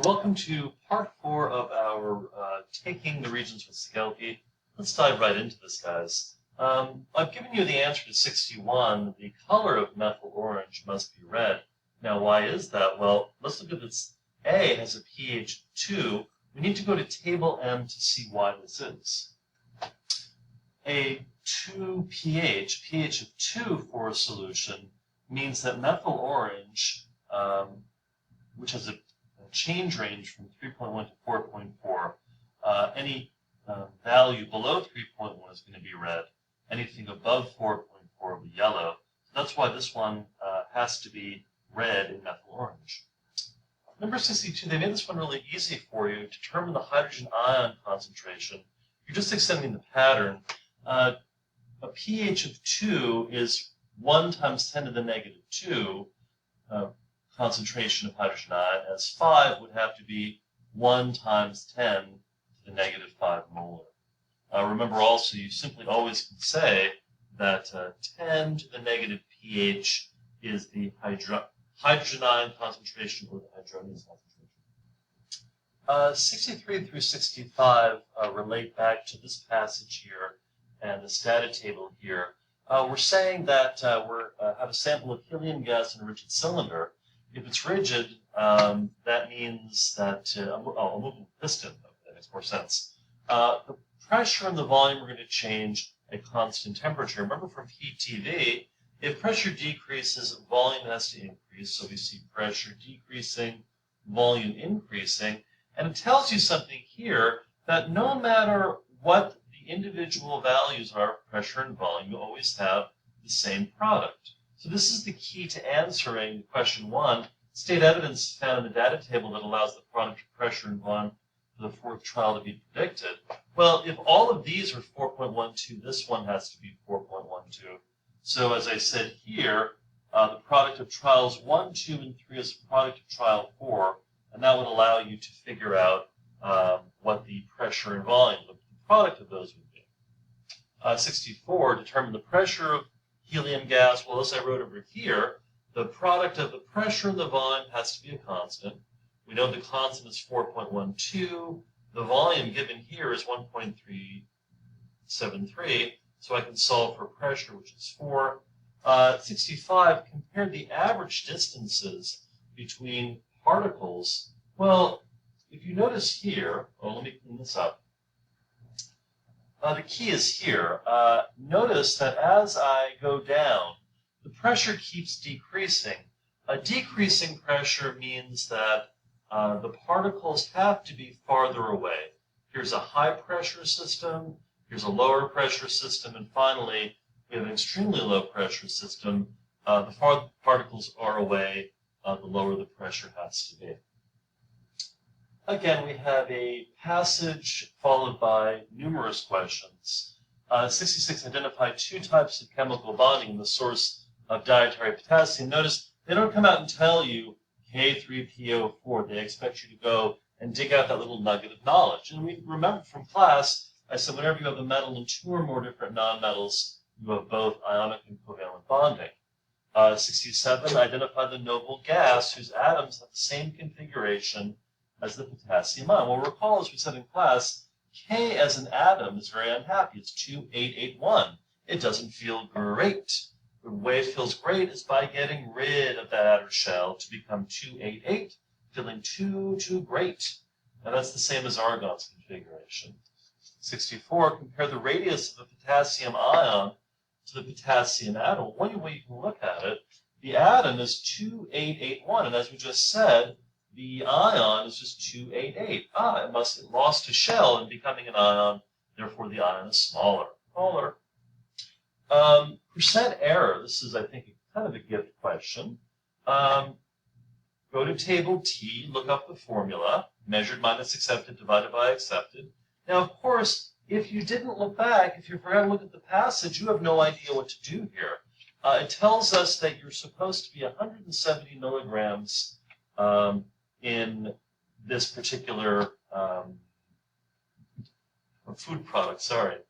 Welcome to part 4 of our Taking the Regents with Segelke. Let's dive right into this, guys. I've given you the answer to 61. The color of methyl orange must be red. Now, why is that? Well, let's look at this. A has a pH 2. We need to go to table M to see why this is. A 2 pH of 2 for a solution, means that methyl orange, which has a change range from 3.1 to 4.4, any value below 3.1 is going to be red. Anything above 4.4 will be yellow. So that's why this one has to be red in methyl orange. Number 62, they made this one really easy for you. Determine the hydrogen ion concentration. You're just extending the pattern. A pH of 2 is 1 times 10 to the negative 2 concentration of hydrogen ion, as 5 would have to be 1 times 10 to the negative 5 molar. Remember also, you simply always can say that 10 to the negative pH is the hydrogen ion concentration or the hydronium concentration. 63 through 65 relate back to this passage here and the static table here. We're saying that we have a sample of helium gas in a rigid cylinder. If it's rigid, that means that, a moving piston, that makes more sense. The pressure and the volume are going to change at constant temperature. Remember from PTV, if pressure decreases, volume has to increase. So we see pressure decreasing, volume increasing. And it tells you something here that no matter what the individual values are, pressure and volume, you always have the same product. So this is the key to answering question 1. State evidence found in the data table that allows the product of pressure and volume for the fourth trial to be predicted. Well, if all of these are 4.12, this one has to be 4.12. So as I said here, the product of trials 1, 2, and 3 is the product of trial 4, and that would allow you to figure out what the pressure and volume, the product of those would be. 64, determine the pressure of helium gas. Well, as I wrote over here, the product of the pressure and the volume has to be a constant. We know the constant is 4.12. The volume given here is 1.373, so I can solve for pressure, which is 4. 65, compare the average distances between particles. Well, if you notice here, let me clean this up. The key is here. Notice that as I go down, the pressure keeps decreasing. A decreasing pressure means that the particles have to be farther away. Here's a high pressure system, here's a lower pressure system, and finally, we have an extremely low pressure system. The farther the particles are away, the lower the pressure has to be. Again, we have a passage followed by numerous questions. 66, identify 2 types of chemical bonding in the source of dietary potassium. Notice they don't come out and tell you K3PO4. They expect you to go and dig out that little nugget of knowledge. And we remember from class, I said whenever you have a metal and 2 or more different nonmetals, you have both ionic and covalent bonding. 67, identify the noble gas whose atoms have the same configuration as the potassium ion. Well, recall, as we said in class, K as an atom is very unhappy. It's 2881. It doesn't feel great. The way it feels great is by getting rid of that outer shell to become 288, feeling too great. Now that's the same as argon's configuration. 64, compare the radius of the potassium ion to the potassium atom. One way you can look at it, the atom is 2881, and as we just said, the ion is just 288. It lost a shell in becoming an ion, therefore the ion is smaller. Percent error, this is, I think, kind of a gift question. Go to table T, look up the formula, measured minus accepted divided by accepted. Now, of course, if you didn't look back, if you forgot to look at the passage, you have no idea what to do here. It tells us that you're supposed to be 170 milligrams in this particular food product, sorry.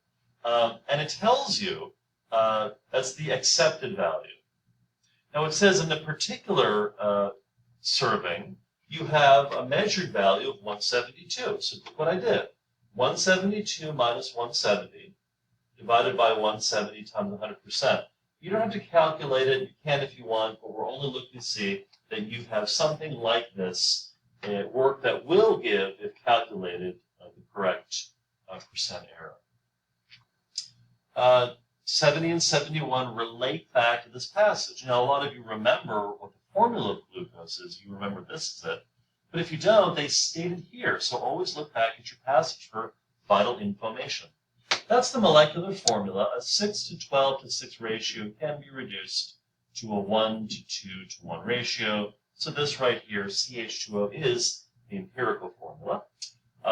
And it tells you that's the accepted value. Now it says in the particular serving, you have a measured value of 172. So look what I did. 172 minus 170 divided by 170 times 100%. You don't have to calculate it. You can if you want, but we're only looking to see that you have something like this work that will give, if calculated, the correct percent error. 70 and 71 relate back to this passage. Now, a lot of you remember what the formula of glucose is. You remember this is it. But if you don't, they stated here. So always look back at your passage for vital information. That's the molecular formula. A 6 to 12 to 6 ratio can be reduced to a 1 to 2 to 1 ratio. So this right here, CH2O, is the empirical formula.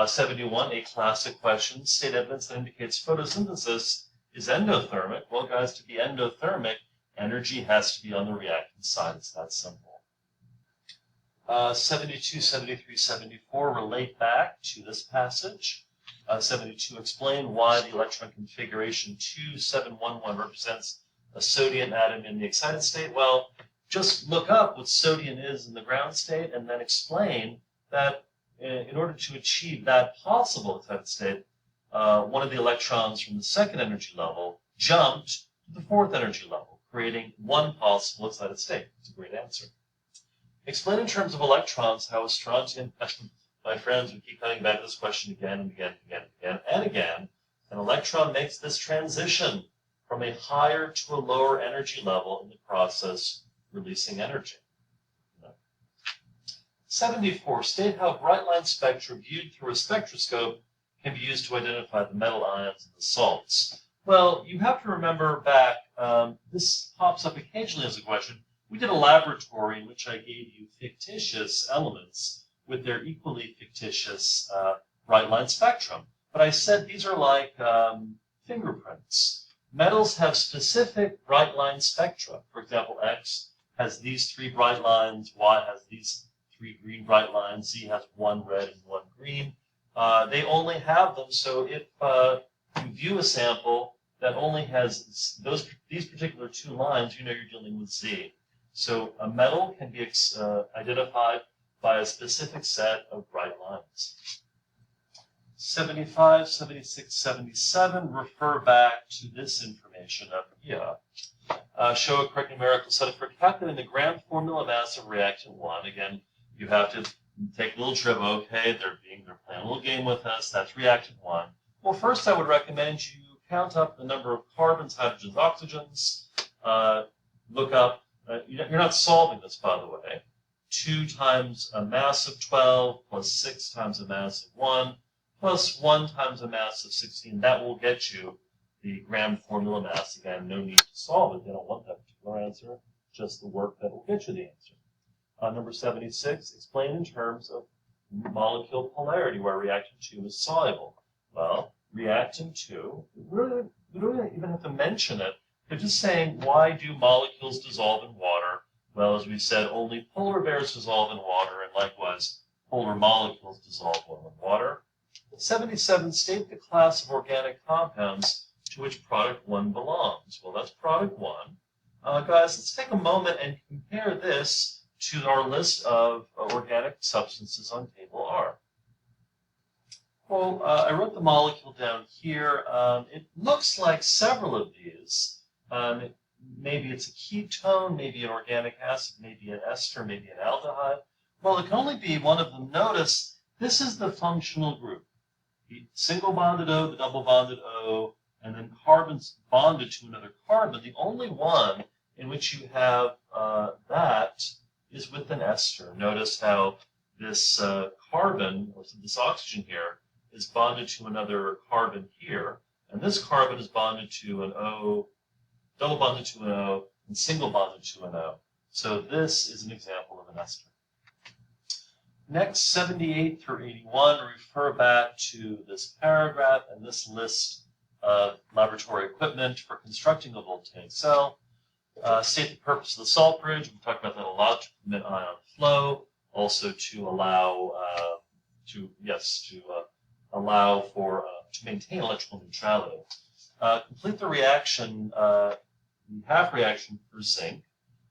71, a classic question. State evidence that indicates photosynthesis is endothermic. Well, guys, to be endothermic, energy has to be on the reactant side. It's that simple. 72, 73, 74 relate back to this passage. 72, explain why the electron configuration 2711 represents a sodium atom in the excited state. Well, just look up what sodium is in the ground state and then explain that in order to achieve that possible excited state, one of the electrons from the second energy level jumped to the fourth energy level, creating one possible excited state. It's a great answer. Explain in terms of electrons how a strontium, my friends, we keep coming back to this question again and again and again and again and again. An electron makes this transition from a higher to a lower energy level in the process, releasing energy. 74, state how bright line spectra viewed through a spectroscope can be used to identify the metal ions and the salts. Well, you have to remember back, this pops up occasionally as a question. We did a laboratory in which I gave you fictitious elements with their equally fictitious bright line spectrum. But I said these are like fingerprints. Metals have specific bright line spectra. For example, X has these 3 bright lines, Y has these 3 green bright lines, Z has 1 red and 1 green. They only have them, so if you view a sample that only has these particular 2 lines, you know you're dealing with Z. So a metal can be identified by a specific set of bright lines. 75, 76, 77 refer back to this information up here. Show a correct numerical setup for calculating the gram formula mass of reactant 1. Again, you have to take a little trip. Okay, they're playing a little game with us. That's reactant 1. Well, first I would recommend you count up the number of carbons, hydrogens, oxygens. Look up, you're not solving this, by the way. 2 times a mass of 12 plus 6 times a mass of 1 plus 1 times a mass of 16. That will get you the gram formula mass. Again, no need to solve it. You don't want that particular answer, just the work that will get you the answer. Number 76, explain in terms of molecule polarity where reactant 2 is soluble. Well, reactant 2, we don't even have to mention it. They're just saying, why do molecules dissolve in water? Well, as we said, only polar bears dissolve in water, and likewise, polar molecules dissolve well in water. 77, state the class of organic compounds to which product 1 belongs. Well, that's product 1. Guys, let's take a moment and compare this to our list of organic substances on table R. Well, I wrote the molecule down here. It looks like several of these. Maybe it's a ketone, maybe an organic acid, maybe an ester, maybe an aldehyde. Well, it can only be one of them. Notice this is the functional group. The single bonded O, the double bonded O, and then carbons bonded to another carbon. The only one in which you have that is with an ester. Notice how this carbon, or this oxygen here, is bonded to another carbon here, and this carbon is bonded to an O, double bonded to an O, and single bonded to an O. So this is an example of an ester. Next, 78 through 81 refer back to this paragraph and this list of laboratory equipment for constructing a voltaic cell. State the purpose of the salt bridge. We talked about that a lot, to permit ion flow, also to allow to maintain electrical neutrality. Complete the reaction, the half reaction for zinc.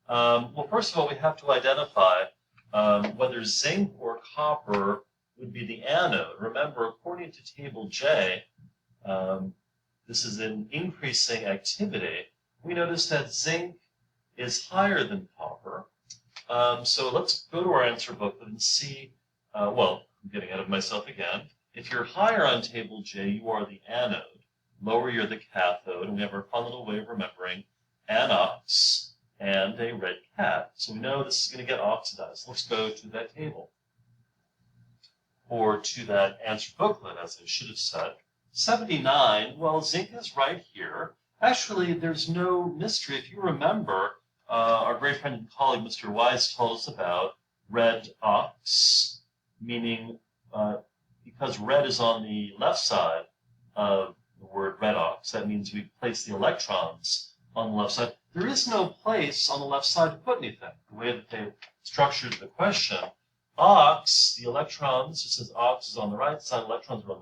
Well, first of all, we have to identify whether zinc or copper would be the anode. Remember, according to table J, this is an increasing activity. We notice that zinc is higher than copper. So let's go to our answer booklet and see, well, I'm getting ahead of myself again. If you're higher on table J, you are the anode. Lower, you're the cathode. And we have our fun little way of remembering anox and a red cat. So we know this is going to get oxidized. Let's go to that table. Or to that answer booklet, as I should have said. 79, well, zinc is right here. Actually, there's no mystery. If you remember, our great friend and colleague, Mr. Wise, told us about red ox, meaning because red is on the left side of the word redox, that means we place the electrons on the left side. There is no place on the left side to put anything. The way that they structured the question, ox, the electrons, it says ox is on the right side, electrons are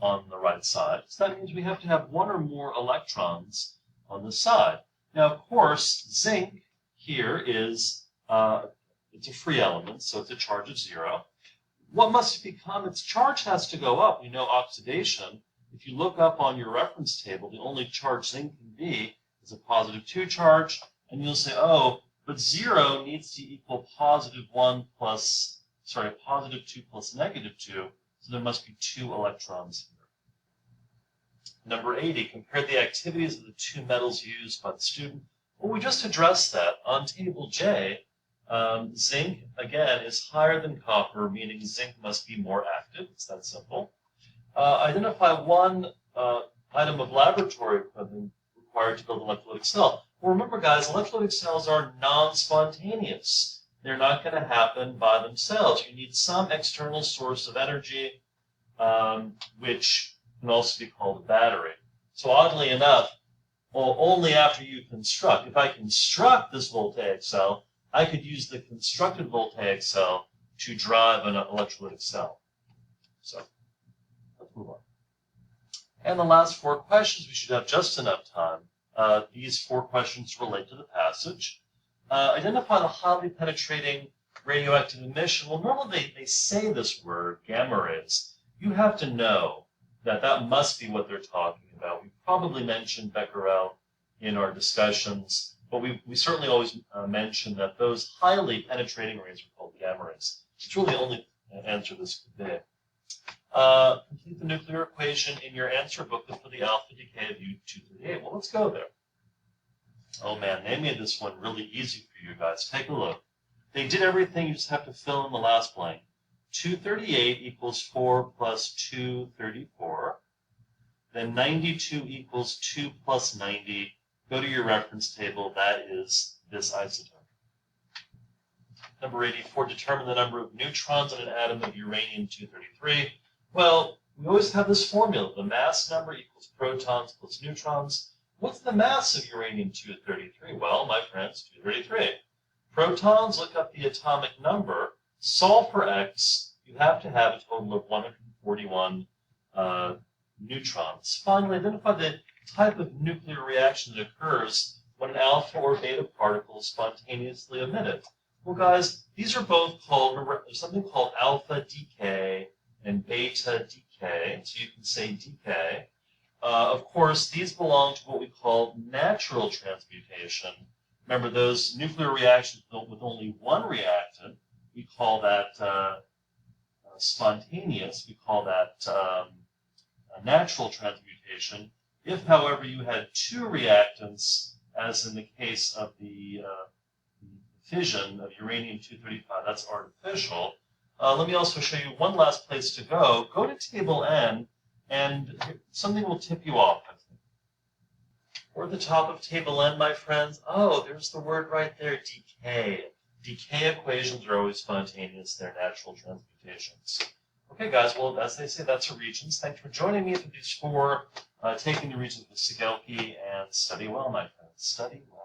on the right side. So that means we have to have one or more electrons on the side. Now, of course, zinc here is, it's a free element, so it's a charge of 0. What must it become? Its charge has to go up. We know oxidation. If you look up on your reference table, the only charge zinc can be is a positive 2 charge, and you'll say, oh, but 0 needs to equal positive 2 plus negative 2, so there must be 2 electrons here. Number 80, compare the activities of the 2 metals used by the student. Well, we just addressed that. On table J, zinc, again, is higher than copper, meaning zinc must be more active. It's that simple. Identify one item of laboratory equipment required to build an electrolytic cell. Well, remember, guys, electrolytic cells are non-spontaneous. They're not going to happen by themselves. You need some external source of energy, which can also be called a battery. So oddly enough, well, only after you construct. If I construct this voltaic cell, I could use the constructed voltaic cell to drive an electrolytic cell. So let's move on. And the last 4 questions, we should have just enough time. These 4 questions relate to the passage. Identify the highly penetrating radioactive emission. Well, normally they say this word, gamma rays. You have to know that that must be what they're talking about. We probably mentioned Becquerel in our discussions, but we certainly always mention that those highly penetrating rays are called gamma rays. It's really the only answer this could be. Complete the nuclear equation in your answer booklet for the alpha decay of U-238. Well, let's go there. Oh man, they made this one really easy for you guys. Take a look. They did everything, you just have to fill in the last blank. 238 equals 4 plus 234. Then 92 equals 2 plus 90. Go to your reference table. That is this isotope. Number 84, determine the number of neutrons in an atom of uranium-233. Well, we always have this formula. The mass number equals protons plus neutrons. What's the mass of uranium-233? Well, my friends, 233. Protons, look up the atomic number. Solve for X. You have to have a total of 141 neutrons. Finally, identify the type of nuclear reaction that occurs when an alpha or beta particle is spontaneously emitted. Well, guys, these are both called, there's something called alpha decay and beta decay, so you can say decay. Of course, these belong to what we call natural transmutation. Remember, those nuclear reactions built with only one reactant, we call that spontaneous. We call that a natural transmutation. If, however, you had 2 reactants, as in the case of the fission of uranium-235, that's artificial. Let me also show you one last place to go. Go to table N, and something will tip you off, I think. We're at the top of table N, my friends. Oh, there's the word right there, decay. Decay equations are always spontaneous. They're natural transmutations. Okay, guys, well, as they say, that's a Regents. Thanks for joining me for these 4, taking the Regents with Segelke, and study well, my friends. Study well.